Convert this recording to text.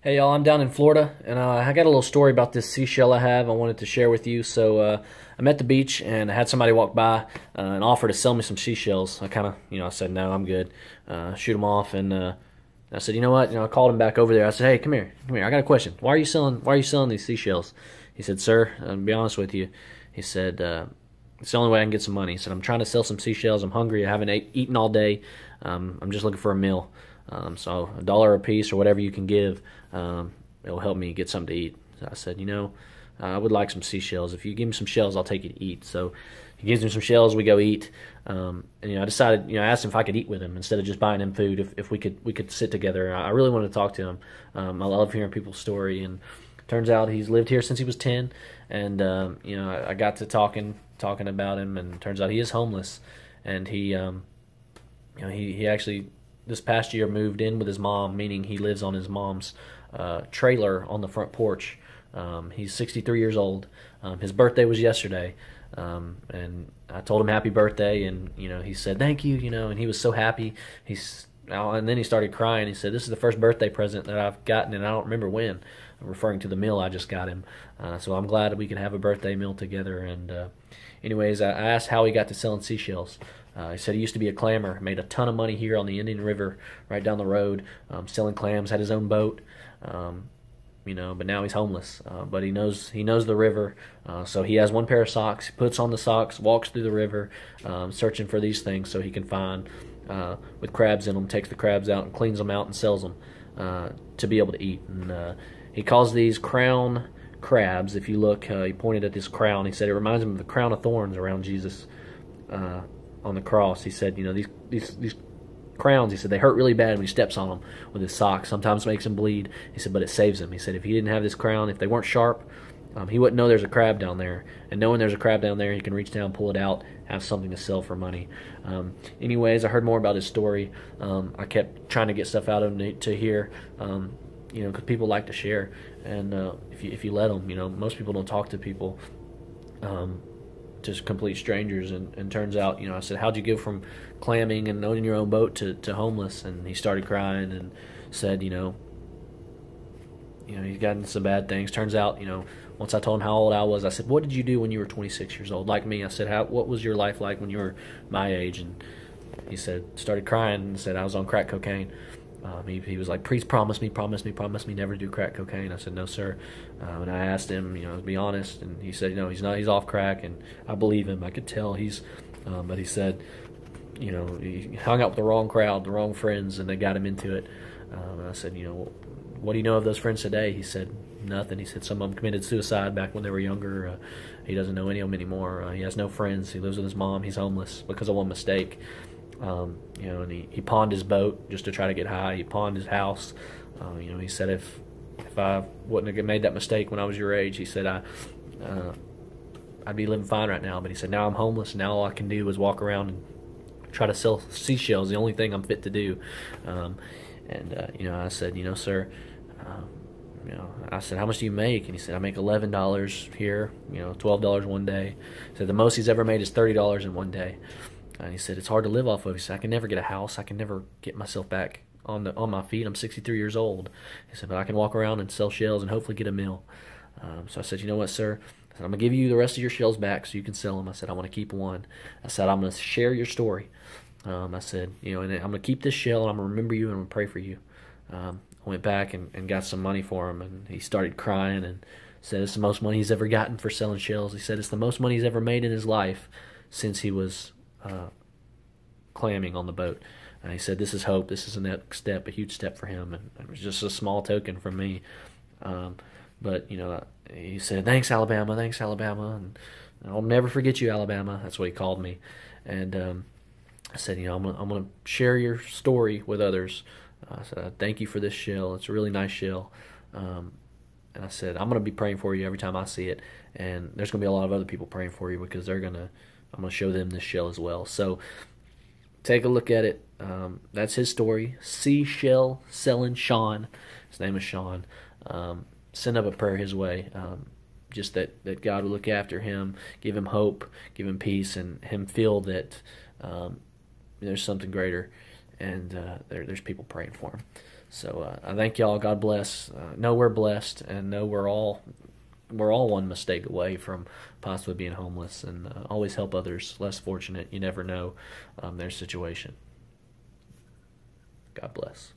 Hey y'all, I'm down in Florida, and I got a little story about this seashell I wanted to share with you. So I'm at the beach, and I had somebody walk by and offer to sell me some seashells. I kind of, I said, no, I'm good. Shoot them off, and I said, you know what? I called him back over there. I said, hey, come here. I got a question. Why are you selling these seashells? He said, sir, I'll be honest with you. He said, it's the only way I can get some money. He said, I'm trying to sell some seashells. I'm hungry. I haven't eaten all day. I'm just looking for a meal. So $1 a piece or whatever you can give, it'll help me get something to eat. So I said, I would like some seashells. If you give me some shells, I'll take you to eat. So he gives me some shells. We go eat. And I decided, I asked him if I could eat with him instead of just buying him food. If we could sit together. I really wanted to talk to him. I love hearing people's story, and turns out he's lived here since he was 10. And I got to talking about him, and turns out he is homeless, and he actually this past year moved in with his mom, meaning he lives on his mom's trailer on the front porch. He's 63 years old. His birthday was yesterday, and I told him happy birthday, and he said thank you, and he was so happy. And then he started crying. He said, this is the first birthday present that I've gotten, and I don't remember when. I'm referring to the meal I just got him. So I'm glad that we could have a birthday meal together. And anyways, I asked how he got to selling seashells. He said he used to be a clammer, made a ton of money here on the Indian River right down the road, selling clams, had his own boat, but now he's homeless. But he knows the river, so he has one pair of socks, he puts on the socks, walks through the river, searching for these things so he can find with crabs in them, takes the crabs out and cleans them out and sells them to be able to eat. And he calls these crown crabs. If you look, he pointed at this crown. He said it reminds him of the crown of thorns around Jesus on the cross. He said, these crowns, he said, they hurt really bad when he steps on them with his socks. Sometimes makes him bleed. He said, but it saves him. He said if he didn't have this crown, if they weren't sharp, he wouldn't know there's a crab down there. And knowing there's a crab down there, he can reach down, pull it out, have something to sell for money. Anyways, I heard more about his story. I kept trying to get stuff out of him to hear, because people like to share. And if you let them, most people don't talk to people, just complete strangers. And turns out, I said, how'd you go from clamming and owning your own boat to homeless? And he started crying and said, he's gotten some bad things. Turns out, once I told him how old I was, I said, what did you do when you were 26 years old? Like me. I said, what was your life like when you were my age? And he started crying and said, I was on crack cocaine. He was like, please promise me never to do crack cocaine. I said, no, sir. And I asked him, to be honest, and he said, he's not. He's off crack, and I believe him. I could tell but he said, he hung out with the wrong crowd, the wrong friends, and they got him into it. And I said, what do you know of those friends today? He said, nothing. He said some of them committed suicide back when they were younger. He doesn't know any of them anymore. He has no friends. He lives with his mom. He's homeless because of one mistake. And he pawned his boat just to try to get high. He pawned his house. He said if I wouldn't have made that mistake when I was your age, he said I'd be living fine right now. But he said now I'm homeless, and now all I can do is walk around and try to sell seashells. The only thing I'm fit to do. I said, sir, I said, how much do you make? And he said, I make $11 here, $12 one day. He said the most he's ever made is $30 in one day. And he said, it's hard to live off of. He said, I can never get a house. I can never get myself back on my feet. I'm 63 years old. He said, but I can walk around and sell shells and hopefully get a meal. So I said, you know what, sir? I said, I'm going to give you the rest of your shells back so you can sell them. I said, I want to keep one. I said, I'm going to share your story. I said, and I'm going to keep this shell, and I'm going to remember you, and I'm going to pray for you. I went back and got some money for him, and he started crying and said it's the most money he's ever gotten for selling shells. He said it's the most money he's ever made in his life since he was clamming on the boat. And he said, this is hope. This is a next step, a huge step for him. And it was just a small token from me. But he said, thanks, Alabama. Thanks, Alabama. And I'll never forget you, Alabama. That's what he called me. And I said, I'm going to share your story with others. I said, thank you for this shell. It's a really nice shell. And I said, I'm going to be praying for you every time I see it. And there's going to be a lot of other people praying for you because I'm going to show them this shell as well. So take a look at it. That's his story. Seashell Sellin Sean. His name is Sean. Send up a prayer his way. Just that God will look after him, give him hope, give him peace, and him feel that there's something greater, and there's people praying for him. So I thank y'all. God bless. Know we're blessed, and know we're all one mistake away from possibly being homeless. And always help others less fortunate. You never know their situation. God bless.